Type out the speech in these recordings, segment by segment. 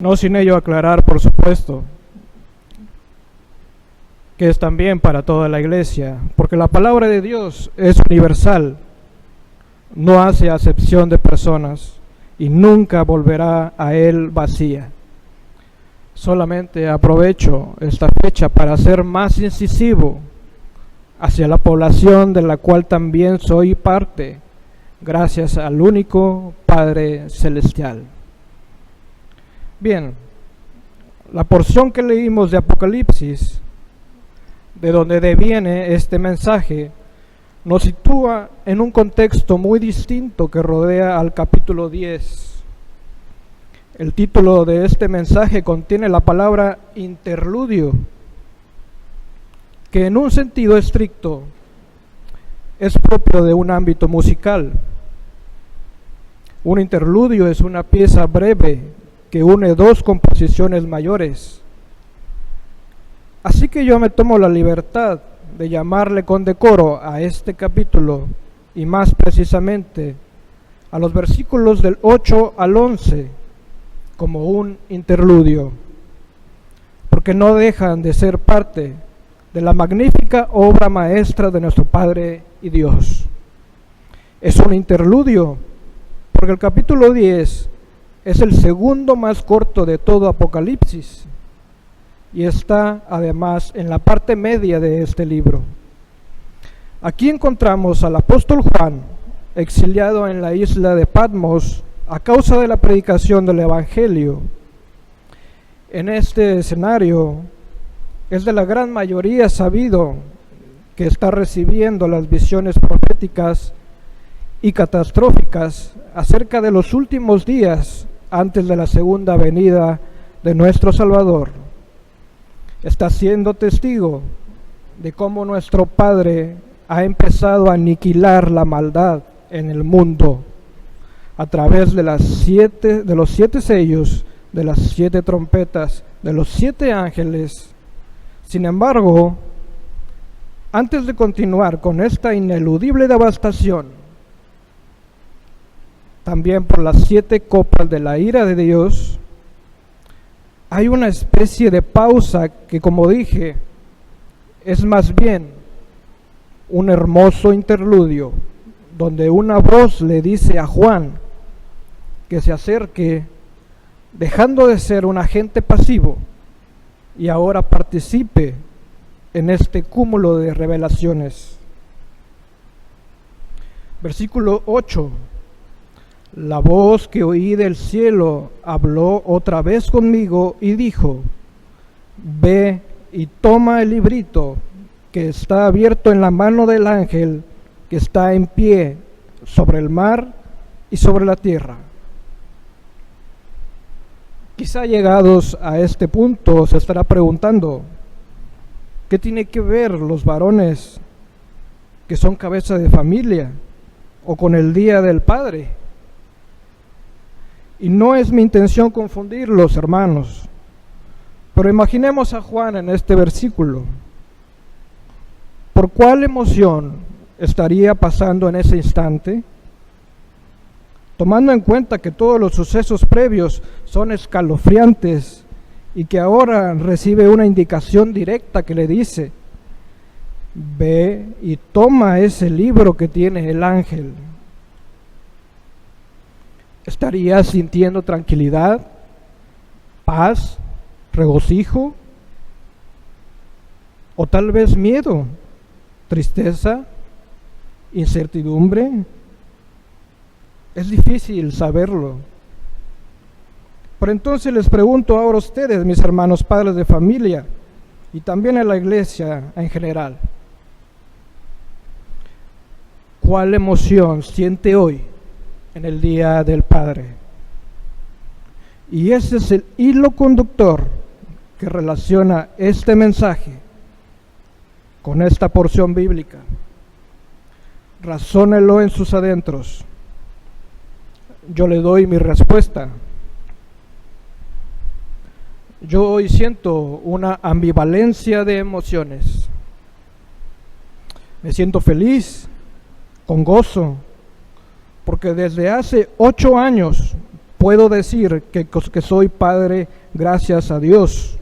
No sin ello aclarar, por supuesto, que es también para toda la iglesia, porque la palabra de Dios es universal, no hace acepción de personas y nunca volverá a Él vacía. Solamente aprovecho esta fecha para ser más incisivo hacia la población de la cual también soy parte, gracias al único Padre Celestial. Bien, la porción que leímos de Apocalipsis, de donde deviene este mensaje, nos sitúa en un contexto muy distinto que rodea al capítulo 10. El título de este mensaje contiene la palabra interludio, que en un sentido estricto es propio de un ámbito musical. Un interludio es una pieza breve que une dos composiciones mayores. Así que yo me tomo la libertad de llamarle con decoro a este capítulo, y más precisamente a los versículos del 8 al 11, como un interludio, porque no dejan de ser parte de la magnífica obra maestra de nuestro Padre y Dios. Es un interludio porque el capítulo 10 es el segundo más corto de todo Apocalipsis y está además en la parte media de este libro. Aquí encontramos al apóstol Juan, exiliado en la isla de Patmos a causa de la predicación del Evangelio. En este escenario es de la gran mayoría sabido que está recibiendo las visiones proféticas y catastróficas acerca de los últimos días antes de la segunda venida de nuestro Salvador. Está siendo testigo de cómo nuestro Padre ha empezado a aniquilar la maldad en el mundo a través de los 7 sellos, de las 7 trompetas, de los 7 ángeles. Sin embargo, antes de continuar con esta ineludible devastación, también por las 7 copas de la ira de Dios, hay una especie de pausa que, como dije, es más bien un hermoso interludio, donde una voz le dice a Juan que se acerque, dejando de ser un agente pasivo, y ahora participe en este cúmulo de revelaciones. Versículo 8. La voz que oí del cielo habló otra vez conmigo y dijo: ve y toma el librito que está abierto en la mano del ángel que está en pie sobre el mar y sobre la tierra. Quizá llegados a este punto se estará preguntando: ¿qué tiene que ver los varones que son cabeza de familia o con el Día del Padre? Y no es mi intención confundirlos, hermanos, pero imaginemos a Juan en este versículo. ¿Por cuál emoción estaría pasando en ese instante? Tomando en cuenta que todos los sucesos previos son escalofriantes y que ahora recibe una indicación directa que le dice: ve y toma ese libro que tiene el ángel. ¿Estaría sintiendo tranquilidad, paz, regocijo? ¿O tal vez miedo, tristeza, incertidumbre? Es difícil saberlo. Pero entonces les pregunto ahora a ustedes, mis hermanos padres de familia, y también a la iglesia en general: ¿cuál emoción siente hoy en el Día del Padre? Y ese es el hilo conductor que relaciona este mensaje con esta porción bíblica. Razónelo en sus adentros. Yo le doy mi respuesta. Yo hoy siento una ambivalencia de emociones. Me siento feliz, con gozo, porque desde hace 8 años puedo decir que soy padre gracias a Dios.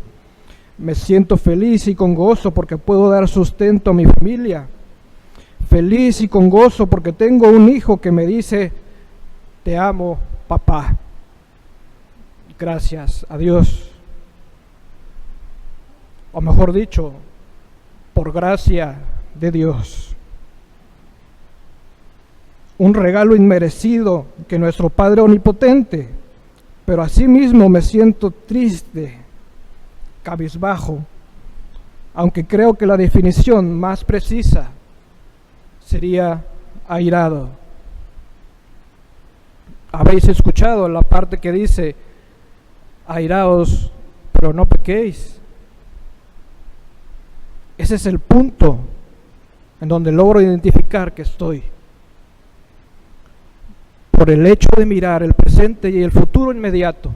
Me siento feliz y con gozo porque puedo dar sustento a mi familia. Feliz y con gozo porque tengo un hijo que me dice, te amo, papá. Gracias a Dios. O mejor dicho, por gracia de Dios. Un regalo inmerecido que nuestro Padre Omnipotente, pero asimismo me siento triste, cabizbajo, aunque creo que la definición más precisa sería airado. Habéis escuchado la parte que dice, airaos, pero no pequéis. Ese es el punto en donde logro identificar que estoy. Por el hecho de mirar el presente y el futuro inmediato.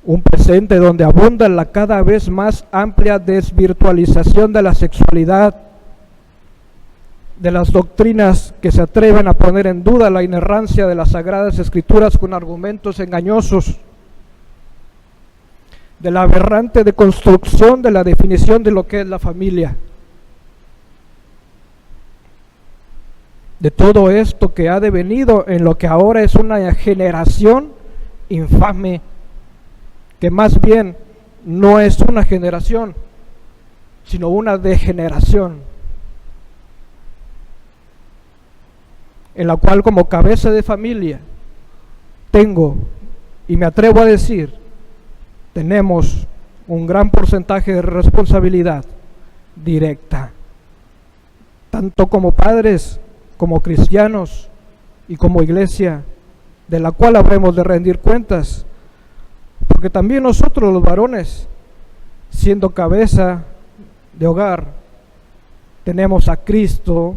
Un presente donde abunda la cada vez más amplia desvirtualización de la sexualidad, de las doctrinas que se atreven a poner en duda la inerrancia de las Sagradas Escrituras con argumentos engañosos, de la aberrante deconstrucción de la definición de lo que es la familia. De todo esto que ha devenido en lo que ahora es una generación infame, que más bien no es una generación, sino una degeneración, en la cual como cabeza de familia tengo, y me atrevo a decir, tenemos un gran porcentaje de responsabilidad directa, tanto como padres, como cristianos y como iglesia, de la cual habremos de rendir cuentas, porque también nosotros los varones, siendo cabeza de hogar, tenemos a Cristo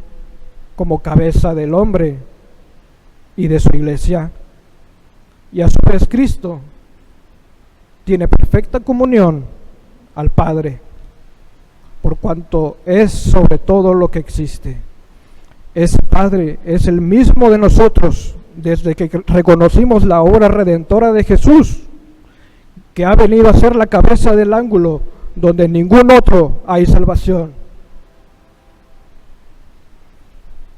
como cabeza del hombre y de su iglesia, y a su vez Cristo tiene perfecta comunión al Padre, por cuanto es sobre todo lo que existe. Ese Padre es el mismo de nosotros desde que reconocimos la obra redentora de Jesús, que ha venido a ser la cabeza del ángulo donde en ningún otro hay salvación.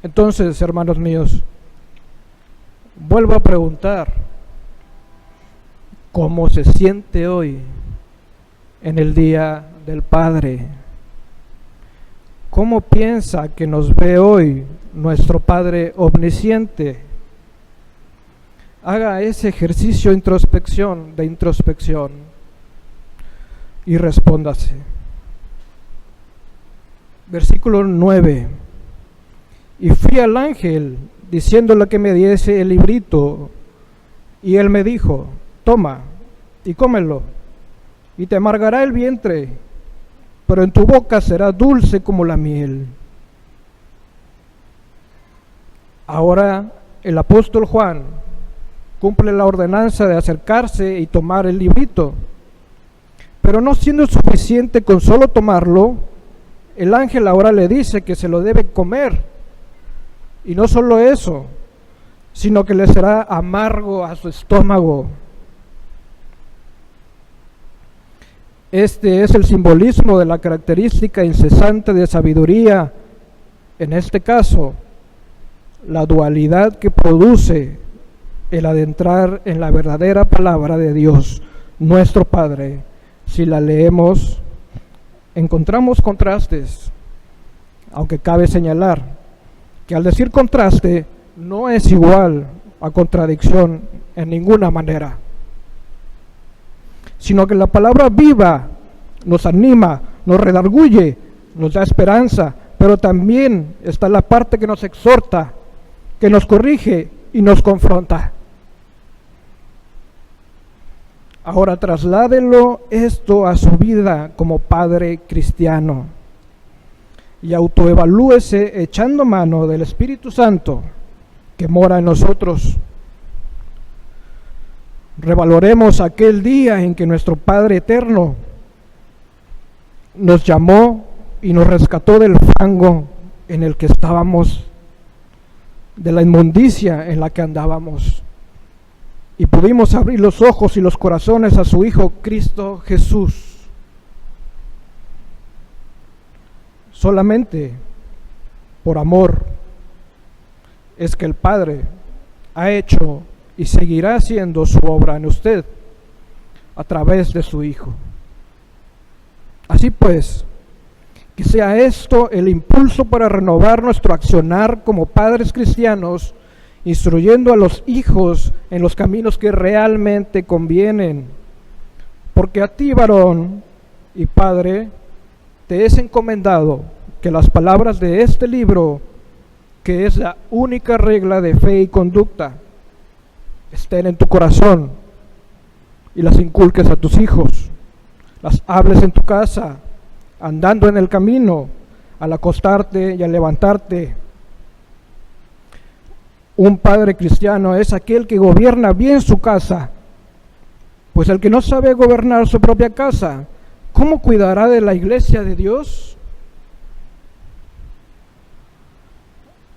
Entonces, hermanos míos, vuelvo a preguntar, ¿cómo se siente hoy en el Día del Padre? ¿Cómo piensa que nos ve hoy nuestro Padre omnisciente? Haga ese ejercicio de introspección y respóndase. Versículo 9. Y fui al ángel diciéndole que me diese el librito, y él me dijo, toma y cómelo, y te amargará el vientre, pero en tu boca será dulce como la miel. Ahora el apóstol Juan cumple la ordenanza de acercarse y tomar el librito, pero no siendo suficiente con solo tomarlo, el ángel ahora le dice que se lo debe comer, y no solo eso, sino que le será amargo a su estómago. Este es el simbolismo de la característica incesante de sabiduría, en este caso, la dualidad que produce el adentrar en la verdadera palabra de Dios, nuestro Padre. Si la leemos, encontramos contrastes, aunque cabe señalar que al decir contraste, no es igual a contradicción en ninguna manera, sino que la palabra viva nos anima, nos redarguye, nos da esperanza, pero también está la parte que nos exhorta, que nos corrige y nos confronta. Ahora trasládelo esto a su vida como padre cristiano y autoevalúese echando mano del Espíritu Santo que mora en nosotros. Revaloremos aquel día en que nuestro Padre Eterno nos llamó y nos rescató del fango en el que estábamos, de la inmundicia en la que andábamos, y pudimos abrir los ojos y los corazones a su Hijo Cristo Jesús. Solamente por amor es que el Padre ha hecho y seguirá haciendo su obra en usted a través de su Hijo. Así pues, que sea esto el impulso para renovar nuestro accionar como padres cristianos, instruyendo a los hijos en los caminos que realmente convienen. Porque a ti, varón y padre, te es encomendado que las palabras de este libro, que es la única regla de fe y conducta, estén en tu corazón y las inculques a tus hijos, las hables en tu casa, andando en el camino, al acostarte y al levantarte. Un padre cristiano es aquel que gobierna bien su casa, pues el que no sabe gobernar su propia casa, ¿cómo cuidará de la iglesia de Dios?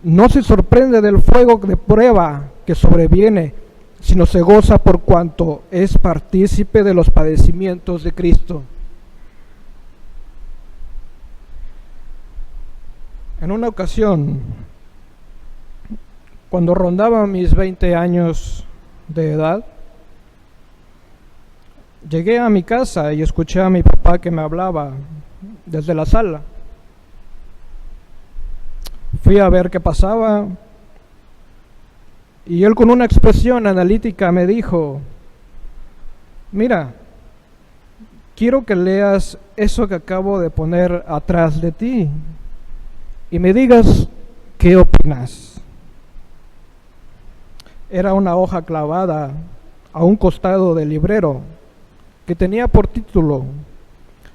No se sorprende del fuego de prueba que sobreviene, sino se goza por cuanto es partícipe de los padecimientos de Cristo. En una ocasión, cuando rondaba mis 20 años de edad, llegué a mi casa y escuché a mi papá que me hablaba desde la sala. Fui a ver qué pasaba y él con una expresión analítica me dijo: mira, quiero que leas eso que acabo de poner atrás de ti y me digas qué opinas. Era una hoja clavada a un costado del librero que tenía por título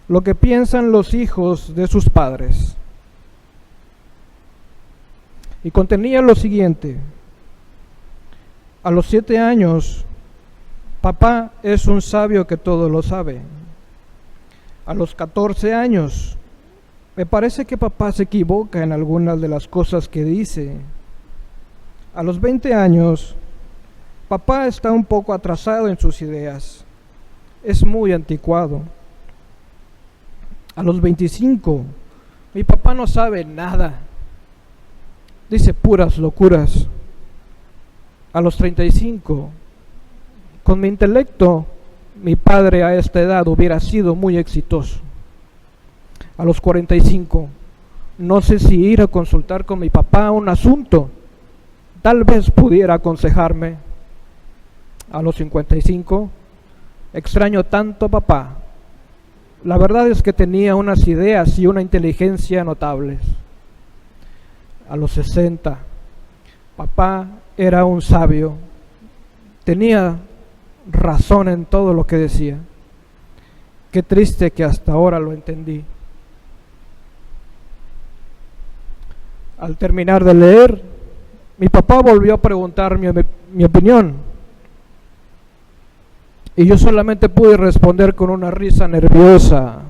Lo que piensan los hijos de sus padres. Y contenía lo siguiente: a los 7 años, papá es un sabio que todo lo sabe. A los 14 años, me parece que papá se equivoca en algunas de las cosas que dice. A los 20 años, papá está un poco atrasado en sus ideas. Es muy anticuado. A los 25, mi papá no sabe nada. Dice puras locuras. A los 35, con mi intelecto, mi padre a esta edad hubiera sido muy exitoso. A los 45, no sé si ir a consultar con mi papá un asunto. Tal vez pudiera aconsejarme. A los 55, extraño tanto a papá. La verdad es que tenía unas ideas y una inteligencia notables. A los 60, papá era un sabio. Tenía razón en todo lo que decía. Qué triste que hasta ahora lo entendí. Al terminar de leer, mi papá volvió a preguntar mi opinión. Y yo solamente pude responder con una risa nerviosa,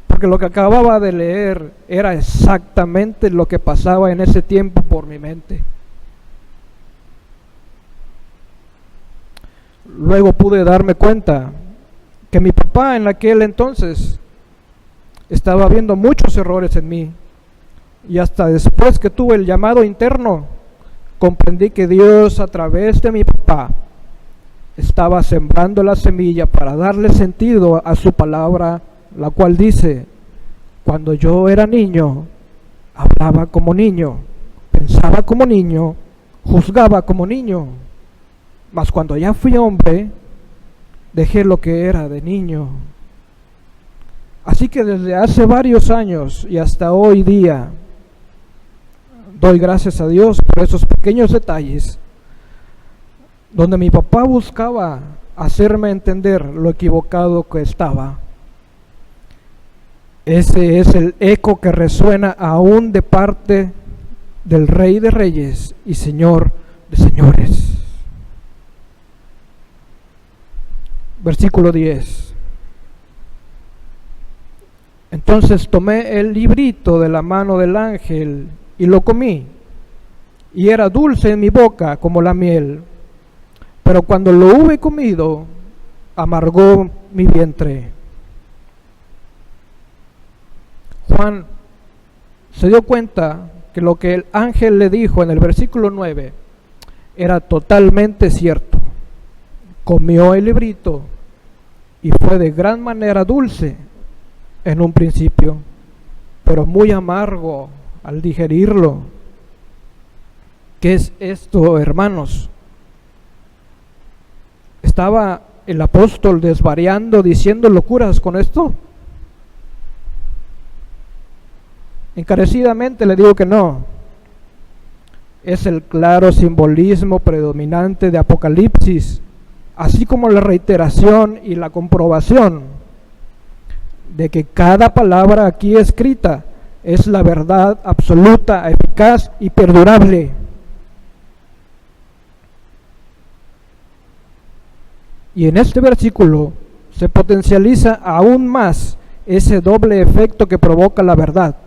porque lo que acababa de leer era exactamente lo que pasaba en ese tiempo por mi mente. Luego pude darme cuenta que mi papá en aquel entonces estaba viendo muchos errores en mí. Y hasta después que tuve el llamado interno, comprendí que Dios a través de mi papá estaba sembrando la semilla para darle sentido a su palabra, la cual dice: cuando yo era niño, hablaba como niño, pensaba como niño, juzgaba como niño, mas cuando ya fui hombre, dejé lo que era de niño. Así que desde hace varios años y hasta hoy día, doy gracias a Dios por esos pequeños detalles donde mi papá buscaba hacerme entender lo equivocado que estaba. Ese es el eco que resuena aún de parte del Rey de Reyes y Señor de Señores. Versículo 10. Entonces tomé el librito de la mano del ángel y lo comí, y era dulce en mi boca como la miel. pero cuando lo hube comido, amargó mi vientre. Juan se dio cuenta que lo que el ángel le dijo en el versículo 9 era totalmente cierto. Comió el librito y fue de gran manera dulce en un principio, pero muy amargo al digerirlo. ¿Qué es esto, hermanos? ¿Estaba el apóstol desvariando, diciendo locuras con esto? Encarecidamente le digo que no. Es el claro simbolismo predominante de Apocalipsis, así como la reiteración y la comprobación de que cada palabra aquí escrita es la verdad absoluta, eficaz y perdurable. Y en este versículo se potencializa aún más ese doble efecto que provoca la verdad,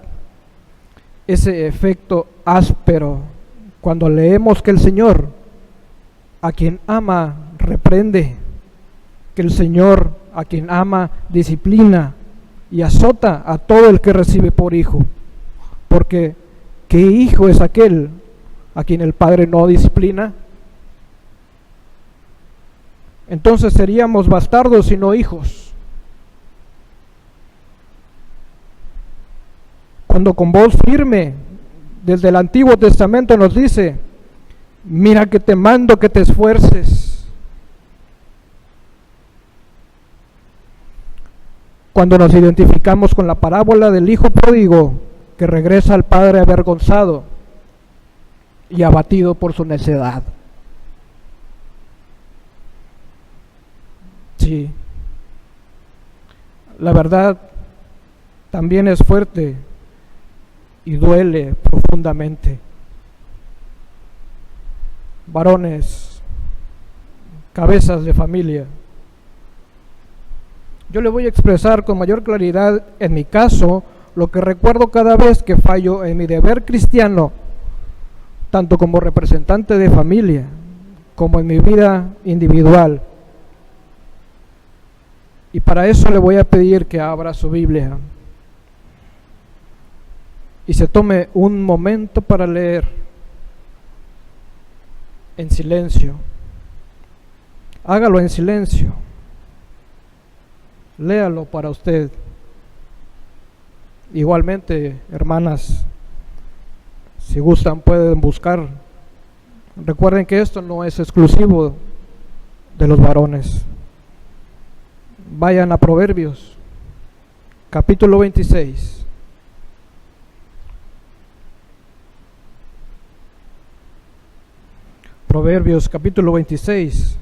ese efecto áspero, cuando leemos que el Señor, a quien ama, reprende, que el Señor, a quien ama, disciplina y azota a todo el que recibe por hijo. Porque ¿qué hijo es aquel a quien el Padre no disciplina? Entonces seríamos bastardos y no hijos. Cuando con voz firme desde el Antiguo Testamento nos dice: mira que te mando que te esfuerces. Cuando nos identificamos con la parábola del hijo pródigo que regresa al padre avergonzado y abatido por su necedad. Sí, la verdad también es fuerte y duele profundamente. Varones, cabezas de familia, yo le voy a expresar con mayor claridad, en mi caso, lo que recuerdo cada vez que fallo en mi deber cristiano, tanto como representante de familia, como en mi vida individual. Y para eso le voy a pedir que abra su Biblia y se tome un momento para leer en silencio. Hágalo en silencio. Léalo para usted. Igualmente, hermanas, si gustan pueden buscar. Recuerden que esto no es exclusivo de los varones. Vayan a Proverbios, capítulo 26. Proverbios, capítulo 26.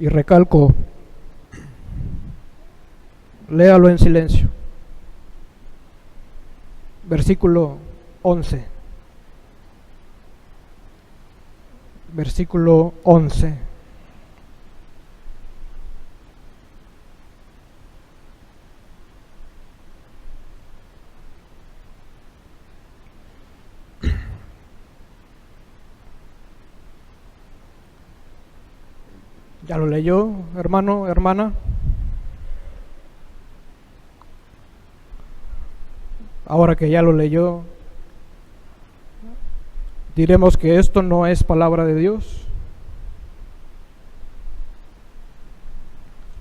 Y recalco, léalo en silencio. Versículo 11. Versículo 11. ¿Ya lo leyó, hermano, hermana? Ahora que ya lo leyó, diremos que esto no es palabra de Dios.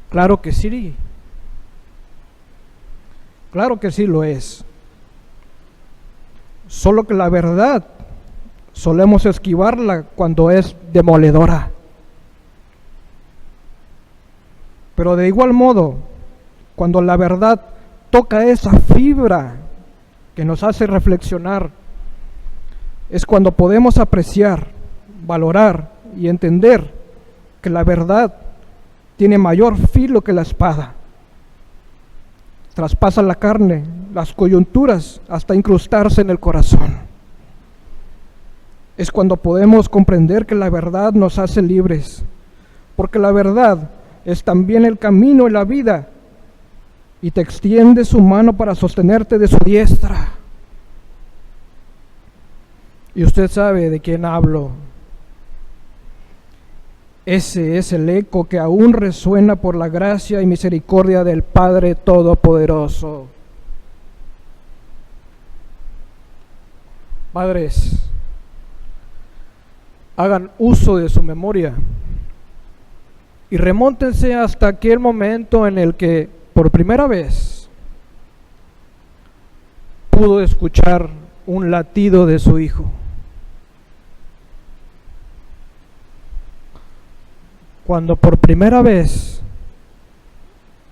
Claro que sí. Claro que sí lo es. Solo que la verdad solemos esquivarla cuando es demoledora. Pero de igual modo, cuando la verdad toca esa fibra que nos hace reflexionar, es cuando podemos apreciar, valorar y entender que la verdad tiene mayor filo que la espada. Traspasa la carne, las coyunturas, hasta incrustarse en el corazón. Es cuando podemos comprender que la verdad nos hace libres, porque la verdad es también el camino y la vida, y te extiende su mano para sostenerte de su diestra. Y usted sabe de quién hablo. Ese es el eco que aún resuena por la gracia y misericordia del Padre Todopoderoso. Padres, hagan uso de su memoria y remóntense hasta aquel momento en el que por primera vez pudo escuchar un latido de su hijo. Cuando por primera vez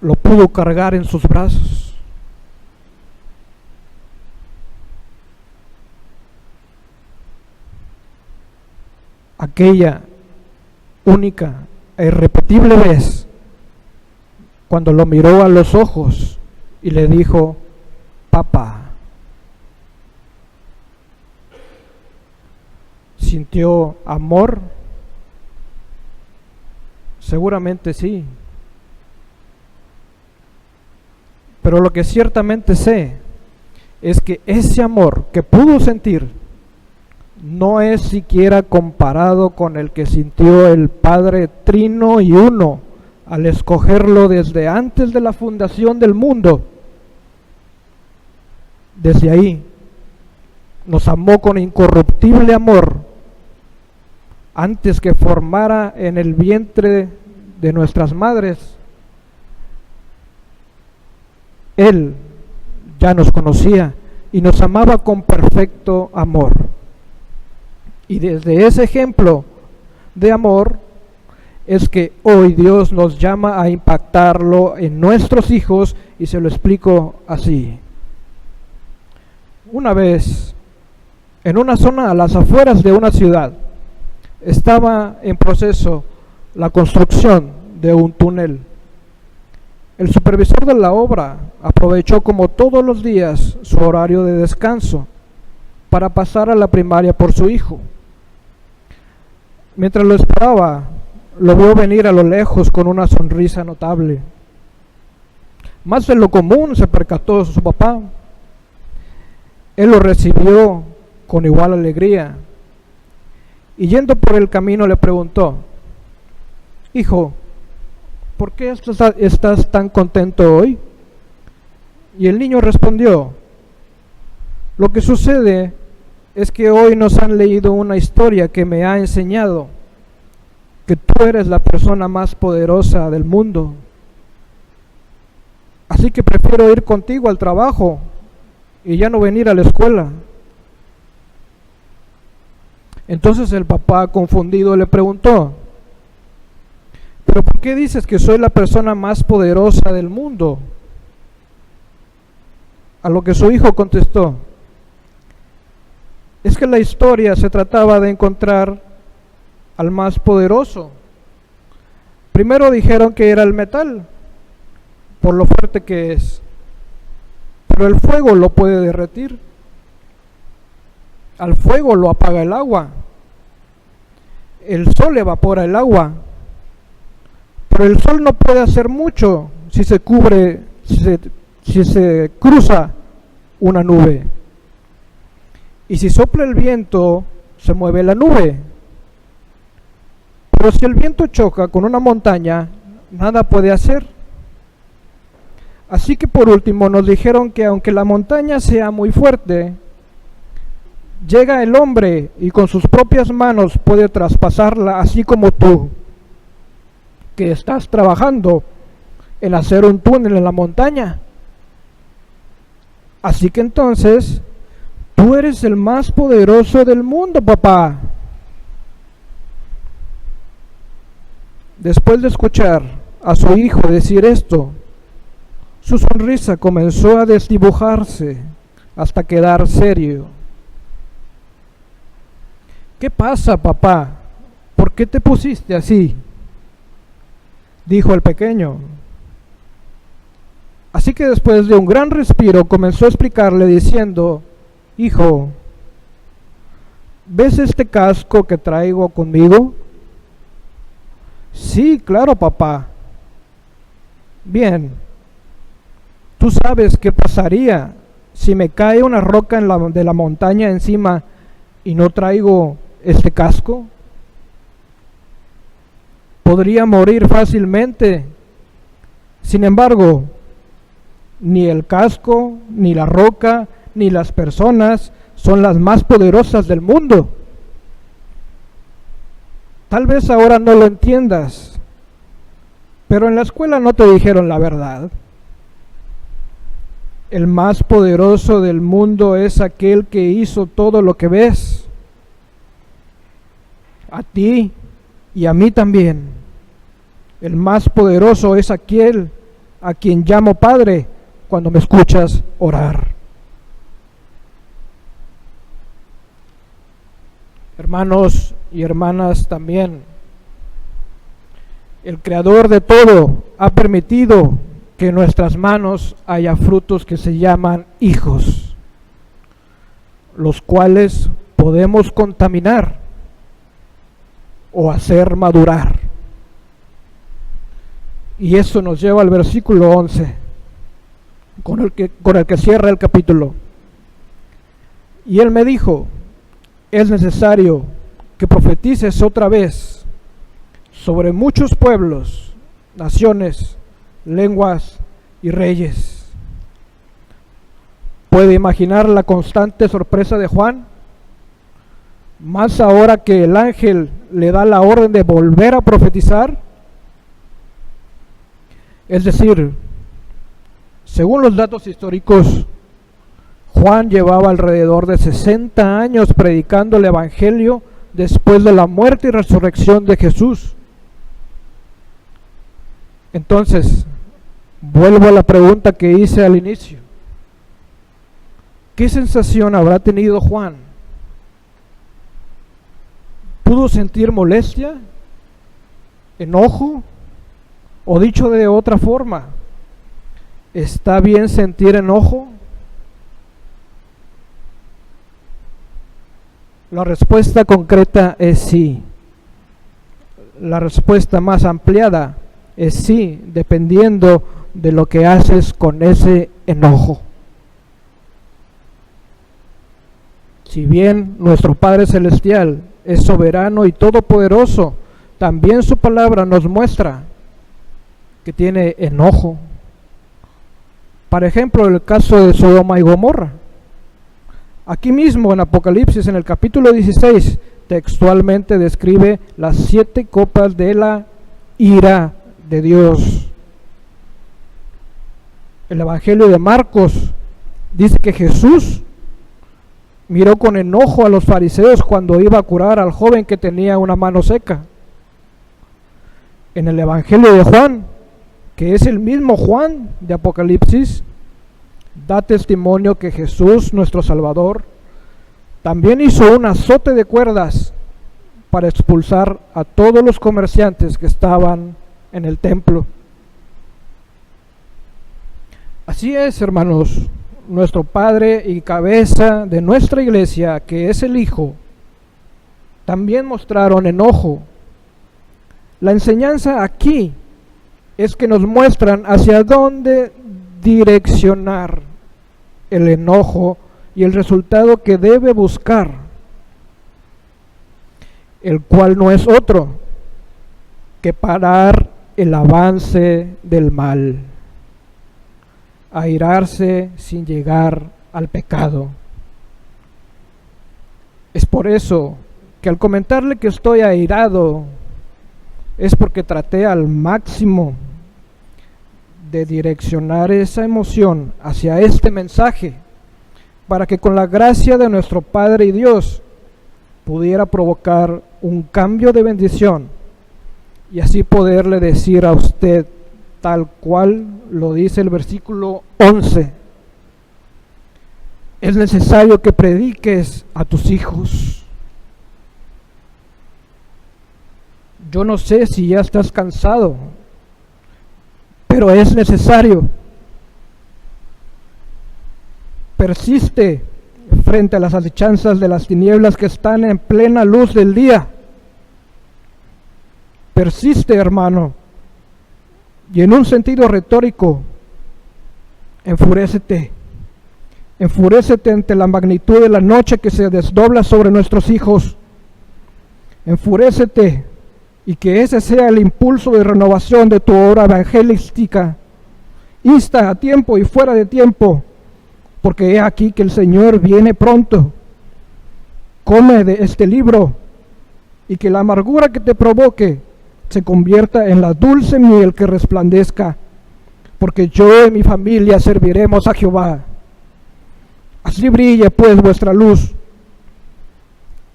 lo pudo cargar en sus brazos. Aquella única e irrepetible vez cuando lo miró a los ojos y le dijo, papá. ¿Sintió amor? Seguramente sí. Pero lo que ciertamente sé es que ese amor que pudo sentir no es siquiera comparado con el que sintió el Padre Trino y Uno al escogerlo desde antes de la fundación del mundo. Desde ahí nos amó con incorruptible amor antes que formara en el vientre de nuestras madres. Él ya nos conocía y nos amaba con perfecto amor. Y desde ese ejemplo de amor es que hoy Dios nos llama a impactarlo en nuestros hijos, y se lo explico así. Una vez, en una zona a las afueras de una ciudad, estaba en proceso la construcción de un túnel. El supervisor de la obra aprovechó como todos los días su horario de descanso para pasar a la primaria por su hijo. Mientras lo esperaba, lo vio venir a lo lejos con una sonrisa notable. Más de lo común se percató su papá. Él lo recibió con igual alegría y yendo por el camino le preguntó, hijo, ¿por qué estás tan contento hoy? Y el niño respondió, lo que sucede es que hoy nos han leído una historia que me ha enseñado que tú eres la persona más poderosa del mundo. Así que prefiero ir contigo al trabajo y ya no venir a la escuela. Entonces el papá, confundido, le preguntó, ¿pero por qué dices que soy la persona más poderosa del mundo? A lo que su hijo contestó, es que la historia se trataba de encontrar al más poderoso. Primero dijeron que era el metal, por lo fuerte que es, pero el fuego lo puede derretir. Al fuego lo apaga el agua. El sol evapora el agua, pero el sol no puede hacer mucho si se cruza una nube. Y si sopla el viento, se mueve la nube. Pero si el viento choca con una montaña, nada puede hacer. Así que por último nos dijeron que aunque la montaña sea muy fuerte, llega el hombre y con sus propias manos puede traspasarla, así como tú, que estás trabajando en hacer un túnel en la montaña. Así que entonces, tú eres el más poderoso del mundo, papá. Después de escuchar a su hijo decir esto, su sonrisa comenzó a desdibujarse hasta quedar serio. ¿Qué pasa, papá? ¿Por qué te pusiste así?, dijo el pequeño. Así que después de un gran respiro comenzó a explicarle diciendo, hijo, ¿ves este casco que traigo conmigo? Sí, claro, papá. Bien. ¿Tú sabes qué pasaría si me cae una roca de la montaña encima y no traigo este casco? Podría morir fácilmente. Sin embargo, ni el casco, ni la roca, ni las personas son las más poderosas del mundo. Tal vez ahora no lo entiendas, pero en la escuela no te dijeron la verdad. El más poderoso del mundo es aquel que hizo todo lo que ves. A ti y a mí también. El más poderoso es aquel a quien llamo Padre cuando me escuchas orar. Hermanos y hermanas también, el Creador de todo ha permitido que en nuestras manos haya frutos que se llaman hijos, los cuales podemos contaminar o hacer madurar. Y eso nos lleva al versículo 11, con el que cierra el capítulo. Y él me dijo: es necesario que profetices otra vez sobre muchos pueblos, naciones, lenguas y reyes. ¿Puede imaginar la constante sorpresa de Juan? Más ahora que el ángel le da la orden de volver a profetizar. Es decir, según los datos históricos, Juan llevaba alrededor de 60 años predicando el evangelio después de la muerte y resurrección de Jesús. Entonces, vuelvo a la pregunta que hice al inicio. ¿Qué sensación habrá tenido Juan? ¿Pudo sentir molestia? ¿Enojo? O dicho de otra forma, ¿está bien sentir enojo? La respuesta concreta es sí. La respuesta más ampliada es sí, dependiendo de lo que haces con ese enojo. Si bien nuestro Padre Celestial es soberano y todopoderoso, también su palabra nos muestra que tiene enojo. Por ejemplo, el caso de Sodoma y Gomorra. Aquí mismo en Apocalipsis, en el capítulo 16, textualmente describe las 7 copas de la ira de Dios. El Evangelio de Marcos dice que Jesús miró con enojo a los fariseos cuando iba a curar al joven que tenía una mano seca. En el Evangelio de Juan, que es el mismo Juan de Apocalipsis, da testimonio que Jesús, nuestro Salvador, también hizo un azote de cuerdas para expulsar a todos los comerciantes que estaban en el templo. Así es, hermanos, nuestro Padre y cabeza de nuestra iglesia, que es el Hijo, también mostraron enojo. La enseñanza aquí es que nos muestran hacia dónde direccionar el enojo y el resultado que debe buscar, el cual no es otro que parar el avance del mal, airarse sin llegar al pecado. Es por eso que al comentarle que estoy airado, es porque traté al máximo de direccionar esa emoción hacia este mensaje, para que con la gracia de nuestro Padre y Dios pudiera provocar un cambio de bendición y así poderle decir a usted, tal cual lo dice el versículo 11, es necesario que prediques a tus hijos. Yo no sé si ya estás cansado, pero es necesario. Persiste frente a las acechanzas de las tinieblas que están en plena luz del día. Persiste, hermano. Y en un sentido retórico, Enfurécete. Enfurécete ante la magnitud de la noche que se desdobla sobre nuestros hijos. Enfurécete y que ese sea el impulso de renovación de tu obra evangelística. Insta a tiempo y fuera de tiempo, porque he aquí que el Señor viene pronto. Come de este libro y que la amargura que te provoque se convierta en la dulce miel que resplandezca, porque yo y mi familia serviremos a Jehová. Así brille pues vuestra luz.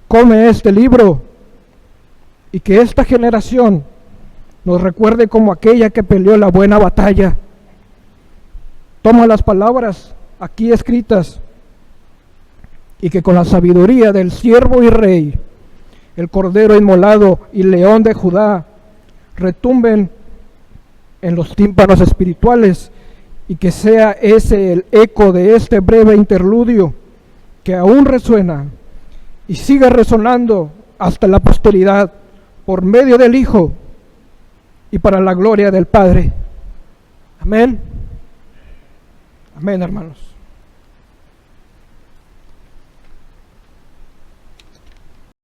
Come este libro y que esta generación nos recuerde como aquella que peleó la buena batalla. Toma las palabras aquí escritas y que con la sabiduría del siervo y rey, el cordero inmolado y león de Judá, retumben en los tímpanos espirituales y que sea ese el eco de este breve interludio que aún resuena y siga resonando hasta la posteridad por medio del Hijo y para la gloria del Padre. Amén. Amén, hermanos.